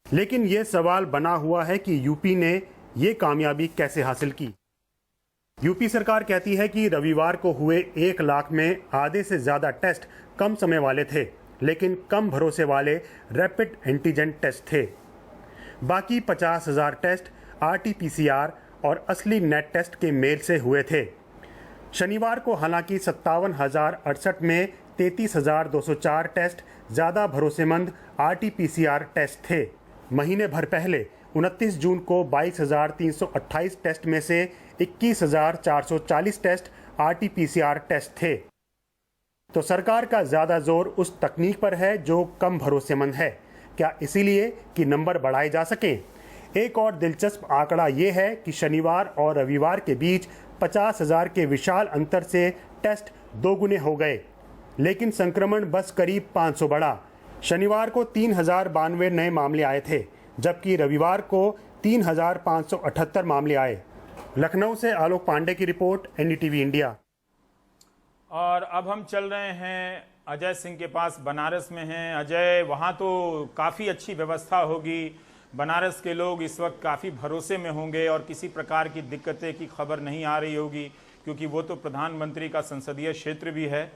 लेकिन ये सवाल बना हुआ है कि यूपी ने ये कामयाबी कैसे हासिल की। यूपी सरकार कहती है कि रविवार को हुए 1 लाख में आधे से ज्यादा टेस्ट कम समय वाले थे, लेकिन कम भरोसे वाले रैपिड एंटीजन टेस्ट थे। बाकी 50,000 टेस्ट आरटीपीसीआर और असली नेट टेस्ट के मेल से हुए थे। शनिवार को हालांकि 57,068 में 33,204 टेस्ट ज़्यादा भरोसेमंद आरटीपीसीआर टेस्ट थे। महीने भर पहले 29 जून को 22,328 टेस्ट में से 21,440 टेस्ट आरटीपीसीआर टेस्ट थे। तो सरकार का ज़्यादा जोर उस तकनीक पर है जो कम भरोसेमंद है। क्या इसीलिए कि नंबर बढ़ाए जा सकें? एक और दिलचस्प आंकड़ा ये है कि शनिवार और रविवार के बीच 50,000 के विशाल अंतर से टेस्ट 2 गुने हो गए, लेकिन संक्रमण बस करीब 500 बढ़ा। शनिवार को 3,092 नए मामले आए थे, जबकि रविवार को 3,578 मामले आए। लखनऊ से आलोक पांडे की रिपोर्ट, एनडीटीवी इंडिया। और अब हम चल रहे हैं अजय सिंह के पास, बनारस में हैं। अजय, वहाँ तो काफ़ी अच्छी व्यवस्था होगी, बनारस के लोग इस वक्त काफ़ी भरोसे में होंगे और किसी प्रकार की दिक्कतें की खबर नहीं आ रही होगी, क्योंकि वो तो प्रधानमंत्री का संसदीय क्षेत्र भी है।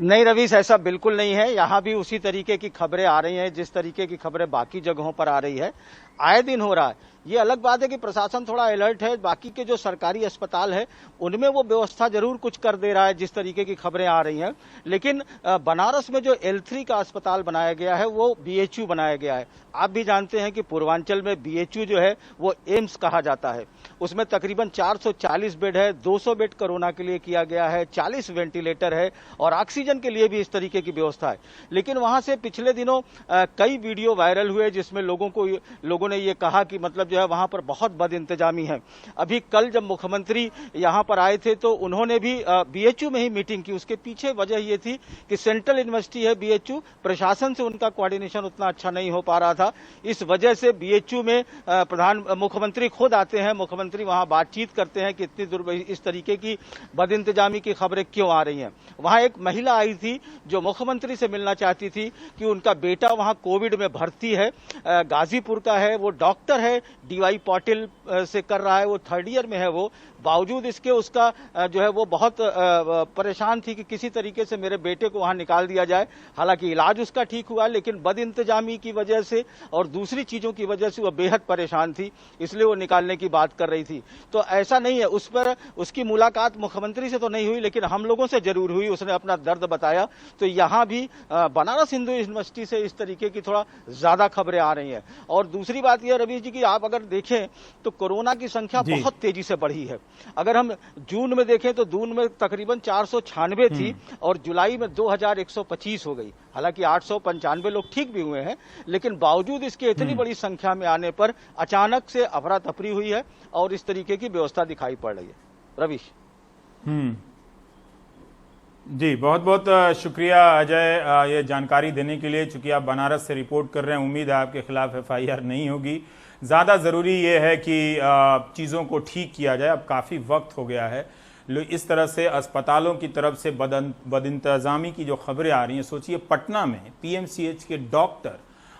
नहीं रवीश, ऐसा बिल्कुल नहीं है। यहाँ भी उसी तरीके की खबरें आ रही हैं जिस तरीके की खबरें बाकी जगहों पर आ रही है। आए दिन हो रहा है। ये अलग बात है कि प्रशासन थोड़ा अलर्ट है, बाकी के जो सरकारी अस्पताल है उनमें वो व्यवस्था जरूर कुछ कर दे रहा है जिस तरीके की खबरें आ रही हैं, लेकिन बनारस में जो L3 का अस्पताल बनाया गया है वो BHU बनाया गया है। आप भी जानते हैं कि पूर्वांचल में BHU जो है वो एम्स कहा जाता है। उसमें तकरीबन 440 बेड है, 200 बेड कोरोना के लिए किया गया है, 40 वेंटिलेटर है और ऑक्सीजन के लिए भी इस तरीके की व्यवस्था है। लेकिन वहां से पिछले दिनों कई वीडियो वायरल हुए जिसमें लोगों ने ये कहा कि मतलब जो है वहां पर बहुत बदइंतजामी है। अभी कल जब मुख्यमंत्री यहां पर आए थे तो उन्होंने भी BHU में ही मीटिंग की। उसके पीछे वजह ये थी कि सेंट्रल यूनिवर्सिटी है BHU, प्रशासन से उनका कोऑर्डिनेशन उतना अच्छा नहीं हो पा रहा था। इस वजह से BHU में मुख्यमंत्री खुद आते हैं, मुख्यमंत्री वहां बातचीत करते हैं कि इतनी इस तरीके की बदइंतजामी की खबरें क्यों आ रही हैं। वहां एक महिला आई थी जो मुख्यमंत्री से मिलना चाहती थी कि उनका बेटा वहां कोविड में भर्ती है, गाजीपुर का है, वो डॉक्टर है, DY पाटिल से कर रहा है, वो 3rd ईयर में है। वो बावजूद इसके उसका जो है वो बहुत परेशान थी कि किसी तरीके से मेरे बेटे को वहां निकाल दिया जाए। हालांकि इलाज उसका ठीक हुआ, लेकिन बदइंतजामी की वजह से और दूसरी चीजों की वजह से वो बेहद परेशान थी, इसलिए वो निकालने की बात कर रही थी। तो ऐसा नहीं है, उस पर उसकी मुलाकात मुख्यमंत्री से तो नहीं हुई, लेकिन हम लोगों से जरूर हुई। उसने अपना दर्द बताया। तो यहाँ भी बनारस हिंदू यूनिवर्सिटी से इस तरीके की थोड़ा ज्यादा खबरें आ रही हैं। और दूसरी बात यह रवीश जी की आप अगर देखें तो कोरोना की संख्या बहुत तेजी से बढ़ी है। अगर हम जून में देखें तो जून में तकरीबन 496 थी और जुलाई में 2125 हो गई। हालांकि 895 लोग ठीक भी हुए हैं, लेकिन बावजूद इसके इतनी बड़ी संख्या में आने पर अचानक से अफरा तफरी हुई है और इस तरीके की व्यवस्था दिखाई पड़ रही है। रवीश, जी, बहुत बहुत शुक्रिया अजय ये जानकारी देने के लिए। चूंकि आप बनारस से रिपोर्ट कर रहे हैं, उम्मीद है आपके खिलाफ FIR नहीं होगी। ज़्यादा ज़रूरी ये है कि चीज़ों को ठीक किया जाए। अब काफ़ी वक्त हो गया है। इस तरह से अस्पतालों की तरफ से बदइंतज़ामी की जो खबरें आ रही हैं, सोचिए पटना में PMCH के डॉक्टर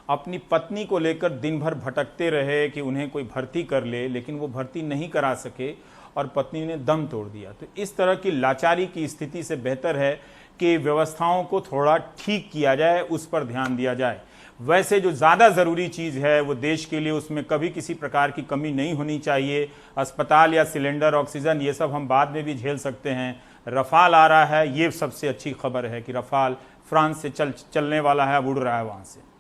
अपनी पत्नी को लेकर दिन भर भटकते रहे कि उन्हें कोई भर्ती कर ले, लेकिन वो भर्ती नहीं करा सके और पत्नी ने दम तोड़ दिया। तो इस तरह की लाचारी की स्थिति से बेहतर है कि व्यवस्थाओं को थोड़ा ठीक किया जाए, उस पर ध्यान दिया जाए। वैसे जो ज़्यादा ज़रूरी चीज़ है वो देश के लिए, उसमें कभी किसी प्रकार की कमी नहीं होनी चाहिए। अस्पताल या सिलेंडर, ऑक्सीजन, ये सब हम बाद में भी झेल सकते हैं। रफाल आ रहा है, ये सबसे अच्छी खबर है कि रफाल फ्रांस से चलने वाला है, अब उड़ रहा है वहाँ से।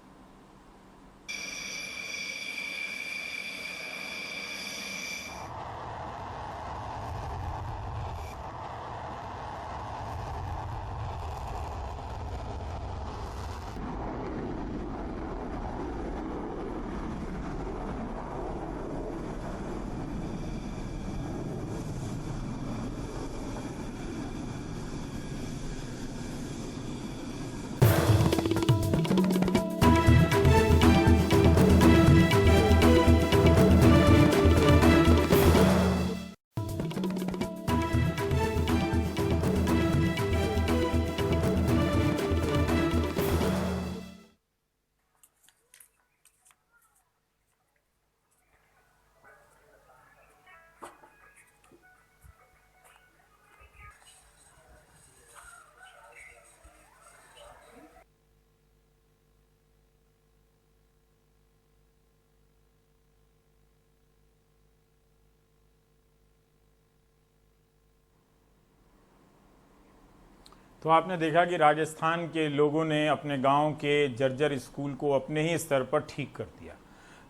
तो आपने देखा कि राजस्थान के लोगों ने अपने गांव के जर्जर स्कूल को अपने ही स्तर पर ठीक कर दिया।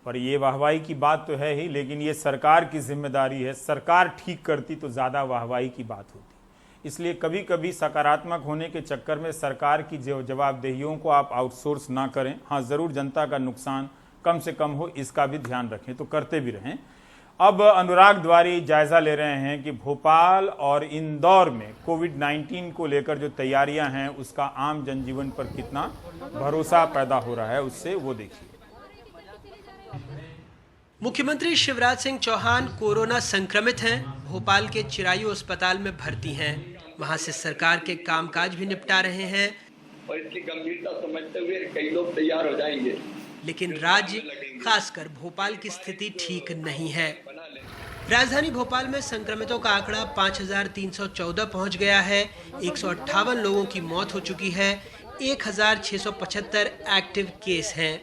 पर ये वाहवाही की बात तो है ही, लेकिन ये सरकार की जिम्मेदारी है। सरकार ठीक करती तो ज़्यादा वाहवाही की बात होती। इसलिए कभी कभी सकारात्मक होने के चक्कर में सरकार की जवाबदेहियों को आप आउटसोर्स ना करें। हाँ, ज़रूर जनता का नुकसान कम से कम हो, इसका भी ध्यान रखें, तो करते भी रहें। अब अनुराग द्वारी जायजा ले रहे हैं कि भोपाल और इंदौर में कोविड-19 को लेकर जो तैयारियां हैं उसका आम जनजीवन पर कितना भरोसा पैदा हो रहा है, उससे वो देखिए। मुख्यमंत्री शिवराज सिंह चौहान कोरोना संक्रमित हैं। भोपाल के चिरायू अस्पताल में भर्ती हैं। वहां से सरकार के कामकाज भी निपटा रहे हैं और इसकी गंभीरता समझते हुए कई लोग तैयार हो जाएंगे। लेकिन राज्य, खासकर भोपाल की स्थिति ठीक नहीं है। राजधानी भोपाल में संक्रमितों का आंकड़ा 5314 पहुंच गया है। 158 लोगों की मौत हो चुकी है। 1675 एक्टिव केस हैं।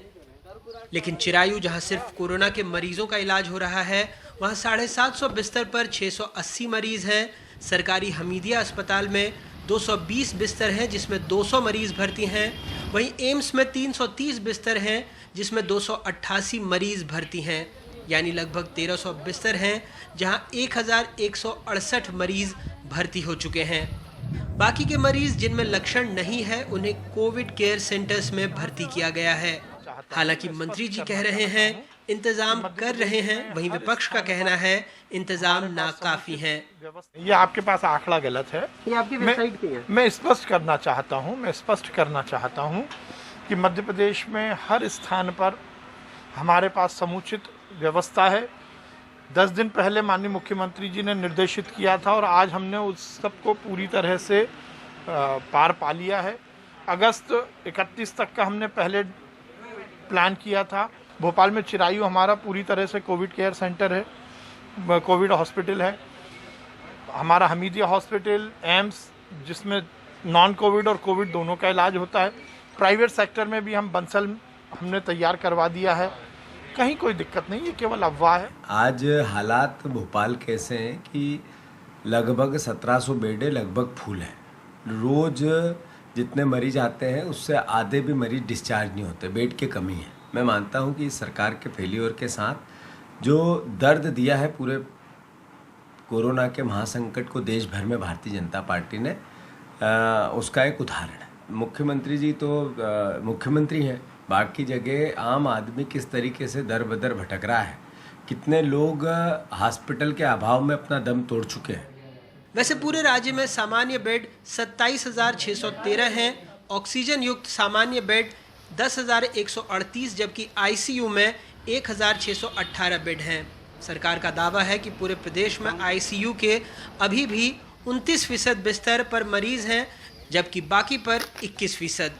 लेकिन चिरायू, जहां सिर्फ कोरोना के मरीजों का इलाज हो रहा है, वहां 750 बिस्तर पर 680 मरीज हैं। सरकारी हमीदिया अस्पताल में 220 बिस्तर हैं, जिसमें 200 मरीज भर्ती हैं। वहीं एम्स में 330 बिस्तर हैं, जिसमें 288 मरीज भर्ती हैं। यानी लगभग 1300 बिस्तर हैं, जहां 1168 मरीज भर्ती हो चुके हैं। बाकी के मरीज जिनमें लक्षण नहीं है, उन्हें कोविड केयर सेंटर्स में भर्ती किया गया है। हालांकि मंत्री जी कह रहे हैं इंतजाम कर रहे हैं, वहीं विपक्ष का कहना है इंतजाम नाकाफी हैं। ये आपके पास आंकड़ा गलत है। ये आपकी वेबसाइट पे है। मैं स्पष्ट करना चाहता हूँ कि मध्य प्रदेश में हर स्थान पर हमारे पास समुचित व्यवस्था है। 10 दिन पहले माननीय मुख्यमंत्री जी ने निर्देशित किया था और आज हमने उस सब को पूरी तरह से पार पा लिया है। अगस्त 31 तक का हमने पहले प्लान किया था। भोपाल में चिरायू हमारा पूरी तरह से कोविड केयर सेंटर है, कोविड हॉस्पिटल है। हमारा हमीदिया हॉस्पिटल, एम्स, जिसमें नॉन कोविड और कोविड दोनों का इलाज होता है। प्राइवेट सेक्टर में भी हम बंसल हमने तैयार करवा दिया है। कहीं कोई दिक्कत नहीं, ये केवल अफवाह है। आज हालात भोपाल कैसे हैं कि लगभग 1700 बेडें लगभग फुल हैं। रोज़ जितने मरीज आते हैं उससे आधे भी मरीज डिस्चार्ज नहीं होते, बेड की कमी है। मैं मानता हूं कि सरकार के फेल्योर के साथ जो दर्द दिया है पूरे कोरोना के महासंकट को देश भर में भारतीय जनता पार्टी ने, उसका एक उदाहरण है। मुख्यमंत्री जी तो मुख्यमंत्री हैं, बाकी जगह आम आदमी किस तरीके से दर बदर भटक रहा है, कितने लोग हॉस्पिटल के अभाव में अपना दम तोड़ चुके हैं। वैसे पूरे राज्य में सामान्य बेड 27,613 हैं, ऑक्सीजन युक्त सामान्य बेड 10,138 जबकि आईसीयू में 1,618 बेड हैं। सरकार का दावा है कि पूरे प्रदेश में आईसीयू के अभी भी 29% बिस्तर पर मरीज हैं जबकि बाकी पर 21%।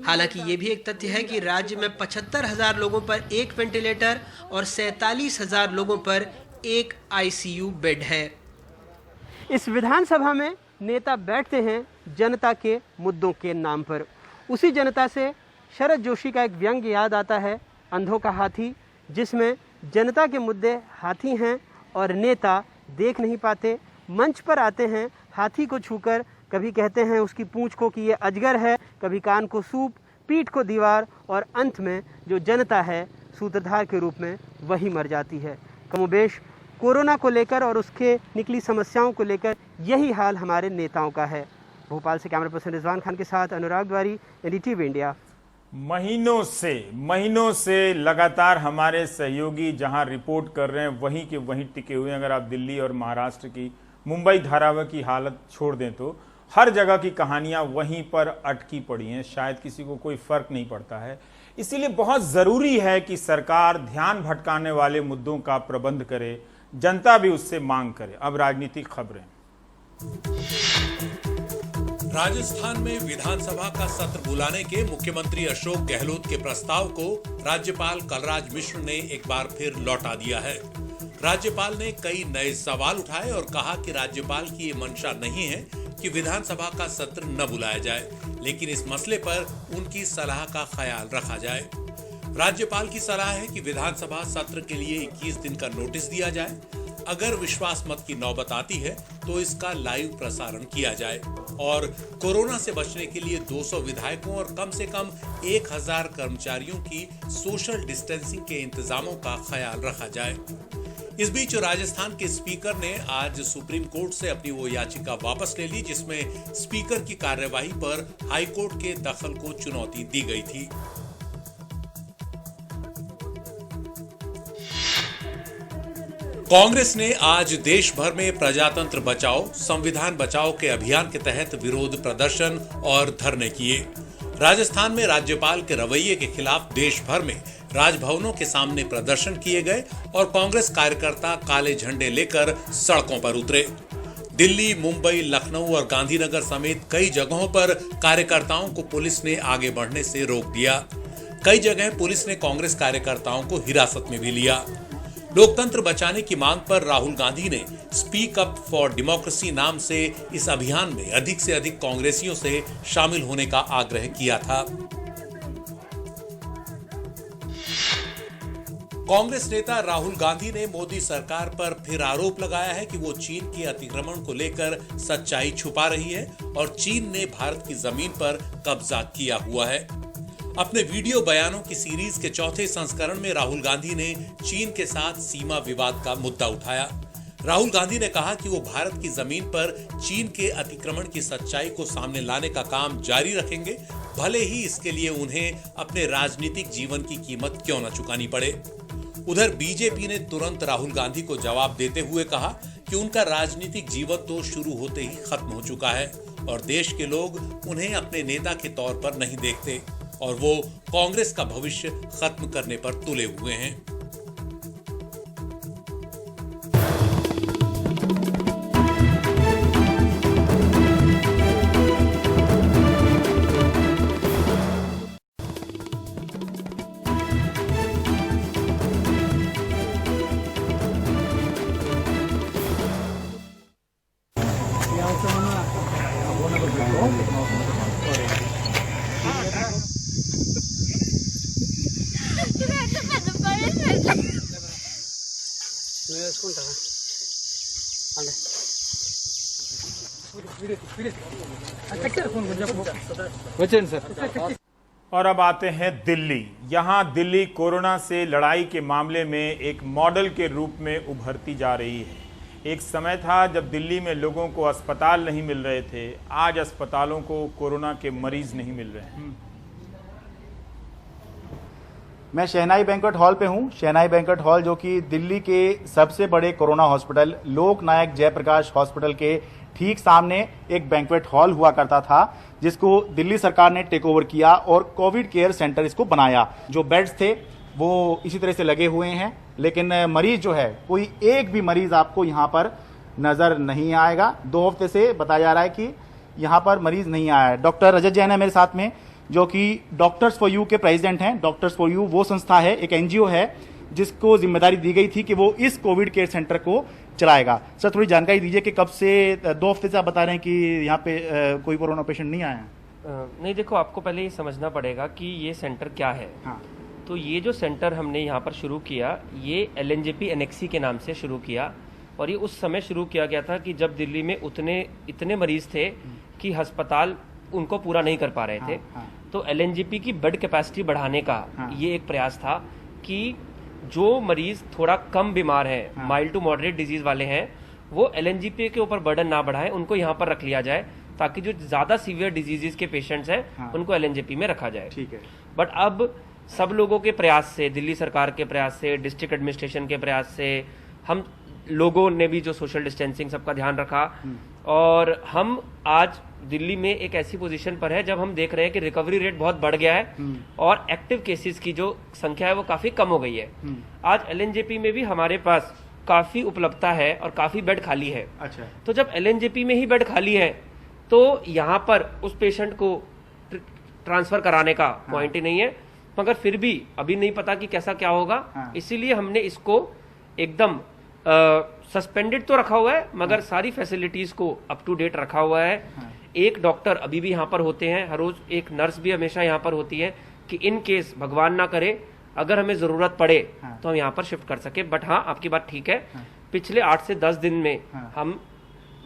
हालांकि ये भी एक तथ्य है कि राज्य में 75,000 लोगों पर एक वेंटिलेटर और 47,000 लोगों पर एक आईसीयू बेड है। इस विधानसभा में नेता बैठते हैं जनता के मुद्दों के नाम पर। उसी जनता से शरद जोशी का एक व्यंग्य याद आता है, अंधों का हाथी, जिसमें जनता के मुद्दे हाथी हैं और नेता देख नहीं पाते। मंच पर आते हैं हाथी को छूकर, कभी कहते हैं उसकी पूंछ को कि ये अजगर है, कभी कान को सूप, पीठ को दीवार, और अंत में जो जनता है सूत्रधार के रूप में वही मर जाती है। कमोबेश कोरोना को लेकर और उसके निकली समस्याओं को लेकर यही हाल हमारे नेताओं का है। भोपाल से कैमरा पर्सन रिजवान खान के साथ अनुराग द्वारी, एनडीटीवी इंडिया। महीनों से लगातार हमारे सहयोगी जहां रिपोर्ट कर रहे हैं वहीं के वहीं टिके हुए हैं। अगर आप दिल्ली और महाराष्ट्र की, मुंबई धारावी की हालत छोड़ दें तो हर जगह की कहानियां वहीं पर अटकी पड़ी हैं। शायद किसी को कोई फर्क नहीं पड़ता है। इसीलिए बहुत जरूरी है कि सरकार ध्यान भटकाने वाले मुद्दों का प्रबंध करे, जनता भी उससे मांग करे। अब राजनीतिक खबरें। राजस्थान में विधानसभा का सत्र बुलाने के मुख्यमंत्री अशोक गहलोत के प्रस्ताव को राज्यपाल कलराज मिश्र ने एक बार फिर लौटा दिया है। राज्यपाल ने कई नए सवाल उठाए और कहा कि राज्यपाल की ये मंशा नहीं है कि विधानसभा का सत्र न बुलाया जाए, लेकिन इस मसले पर उनकी सलाह का ख्याल रखा जाए। राज्यपाल की सलाह है कि विधानसभा सत्र के लिए 21 दिन का नोटिस दिया जाए। अगर विश्वास मत की नौबत आती है तो इसका लाइव प्रसारण किया जाए और कोरोना से बचने के लिए 200 विधायकों और कम से कम 1,000 कर्मचारियों की सोशल डिस्टेंसिंग के इंतजामों का ख्याल रखा जाए। इस बीच राजस्थान के स्पीकर ने आज सुप्रीम कोर्ट से अपनी वो याचिका वापस ले ली जिसमें स्पीकर की कार्यवाही पर हाईकोर्ट के दखल को चुनौती दी गई थी। कांग्रेस ने आज देश भर में प्रजातंत्र बचाओ, संविधान बचाओ के अभियान के तहत विरोध प्रदर्शन और धरने किए। राजस्थान में राज्यपाल के रवैये के खिलाफ देश भर में राजभवनों के सामने प्रदर्शन किए गए और कांग्रेस कार्यकर्ता काले झंडे लेकर सड़कों पर उतरे। दिल्ली, मुंबई, लखनऊ और गांधीनगर समेत कई जगहों पर कार्यकर्ताओं को पुलिस ने आगे बढ़ने से रोक दिया। कई जगह पुलिस ने कांग्रेस कार्यकर्ताओं को हिरासत में भी लिया। लोकतंत्र बचाने की मांग पर राहुल गांधी ने स्पीक अप फॉर डेमोक्रेसी नाम से इस अभियान में अधिक से अधिक कांग्रेसियों से शामिल होने का आग्रह किया था। कांग्रेस नेता राहुल गांधी ने मोदी सरकार पर फिर आरोप लगाया है कि वो चीन के अतिक्रमण को लेकर सच्चाई छुपा रही है और चीन ने भारत की जमीन पर कब्जा किया हुआ है। अपने वीडियो बयानों की सीरीज के चौथे संस्करण में राहुल गांधी ने चीन के साथ सीमा विवाद का मुद्दा उठाया। राहुल गांधी ने कहा कि वो भारत की जमीन पर चीन के अतिक्रमण की सच्चाई को सामने लाने का काम जारी रखेंगे, भले ही इसके लिए उन्हें अपने राजनीतिक जीवन की कीमत क्यों न चुकानी पड़े। उधर बीजेपी ने तुरंत राहुल गांधी को जवाब देते हुए कहा कि उनका राजनीतिक जीवन तो शुरू होते ही खत्म हो चुका है और देश के लोग उन्हें अपने नेता के तौर पर नहीं देखते और वो कांग्रेस का भविष्य खत्म करने पर तुले हुए हैं। और अब आते हैं दिल्ली। यहां दिल्ली कोरोना से लड़ाई के मामले में एक मॉडल के रूप में उभरती जा रही है। एक समय था जब दिल्ली में लोगों को अस्पताल नहीं मिल रहे थे, आज अस्पतालों को कोरोना के मरीज नहीं मिल रहे हैं। मैं शहनाई बैंक्वेट हॉल पे हूँ। शहनाई बैंक्वेट हॉल जो कि दिल्ली के सबसे बड़े कोरोना हॉस्पिटल लोक नायक जयप्रकाश हॉस्पिटल के ठीक सामने एक बैंक्वेट हॉल हुआ करता था जिसको दिल्ली सरकार ने टेक ओवर किया और कोविड केयर सेंटर इसको बनाया। जो बेड्स थे वो इसी तरह से लगे हुए हैं, लेकिन मरीज जो है कोई एक भी मरीज आपको यहाँ पर नजर नहीं आएगा। 2 हफ्ते से बताया जा रहा है कि यहाँ पर मरीज नहीं आया है। डॉक्टर रजत जैन है मेरे साथ में, जो कि डॉक्टर्स फॉर यू के प्रेसिडेंट हैं। डॉक्टर्स फॉर यू वो संस्था है, एक एनजीओ है जिसको जिम्मेदारी दी गई थी कि वो इस कोविड केयर सेंटर को चलाएगा। सर थोड़ी जानकारी दीजिए कि कब से 2 हफ्ते से आप बता रहे हैं कि यहाँ पे कोई कोरोना पेशेंट नहीं आया है। नहीं, देखो आपको पहले ये समझना पड़ेगा कि ये सेंटर क्या है। हाँ। तो ये जो सेंटर हमने यहाँ पर शुरू किया, ये LNJP एनेक्सी के नाम से शुरू किया और ये उस समय शुरू किया गया था कि जब दिल्ली में इतने मरीज थे कि अस्पताल उनको पूरा नहीं कर पा रहे थे। तो LNJP की बेड कैपेसिटी बढ़ाने का ये एक प्रयास था कि जो मरीज थोड़ा कम बीमार है, माइल्ड टू मॉडरेट डिजीज वाले हैं, वो LNJP के ऊपर बर्डन ना बढ़ाएं, उनको यहाँ पर रख लिया जाए ताकि जो ज्यादा सीवियर डिजीजेस के पेशेंट्स हैं उनको LNJP में रखा जाए। ठीक है। बट अब सब लोगों के प्रयास से, दिल्ली सरकार के प्रयास से, डिस्ट्रिक्ट एडमिनिस्ट्रेशन के प्रयास से, हम लोगों ने भी जो सोशल डिस्टेंसिंग सबका ध्यान रखा और हम आज दिल्ली में एक ऐसी पोजीशन पर है जब हम देख रहे हैं कि रिकवरी रेट बहुत बढ़ गया है और एक्टिव केसेस की जो संख्या है वो काफी कम हो गई है। आज LNJP में भी हमारे पास काफी उपलब्धता है और काफी बेड खाली है। अच्छा। तो जब LNJP में ही बेड खाली है तो यहाँ पर उस पेशेंट को ट्रांसफर कराने का पॉइंट ही नहीं है, मगर फिर भी अभी नहीं पता कि कैसा क्या होगा। इसीलिए हमने इसको एकदम सस्पेंडेड तो रखा हुआ है मगर सारी फैसिलिटीज को अप टू डेट रखा हुआ है। एक डॉक्टर अभी भी यहाँ पर होते हैं हर रोज, एक नर्स भी हमेशा यहाँ पर होती है कि इन केस भगवान ना करे अगर हमें जरूरत पड़े तो हम यहाँ पर शिफ्ट कर सके। बट हाँ, आपकी बात ठीक है, पिछले 8 से 10 दिन में हम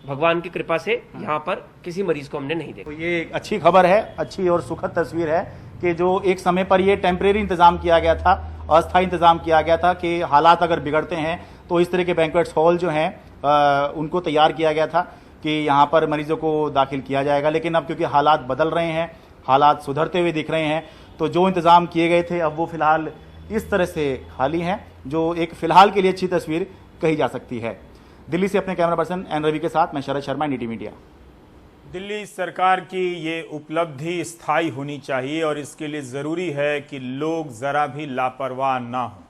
भगवान की कृपा से यहाँ पर किसी मरीज को हमने नहीं देखा। तो ये अच्छी खबर है, अच्छी और सुखद तस्वीर है कि जो एक समय पर ये टेम्परेरी इंतजाम किया गया था, अस्थायी इंतजाम किया गया था कि हालात अगर बिगड़ते हैं तो इस तरह के बैंक्वेट्स हॉल जो हैं उनको तैयार किया गया था कि यहाँ पर मरीजों को दाखिल किया जाएगा। लेकिन अब क्योंकि हालात बदल रहे हैं, हालात सुधरते हुए दिख रहे हैं, तो जो इंतजाम किए गए थे अब वो फिलहाल इस तरह से खाली हैं, जो एक फिलहाल के लिए अच्छी तस्वीर कही जा सकती है। दिल्ली से अपने कैमरा पर्सन एन रवि के साथ मैं शरद शर्मा, NDT मीडिया। दिल्ली सरकार की ये उपलब्धि स्थायी होनी चाहिए और इसके लिए ज़रूरी है कि लोग ज़रा भी लापरवाह ना हों।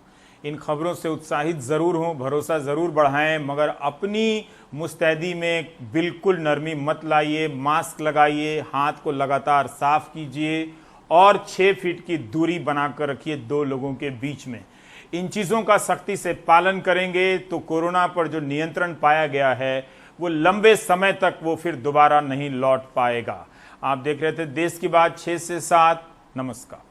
इन खबरों से उत्साहित ज़रूर हों, भरोसा ज़रूर बढ़ाएं, मगर अपनी मुस्तैदी में बिल्कुल नरमी मत लाइए। मास्क लगाइए, हाथ को लगातार साफ कीजिए और 6 फीट की दूरी बनाकर रखिए 2 लोगों के बीच में। इन चीज़ों का सख्ती से पालन करेंगे तो कोरोना पर जो नियंत्रण पाया गया है वो लंबे समय तक वो फिर दोबारा नहीं लौट पाएगा। आप देख रहे थे देश की बात 6 से 7। नमस्कार।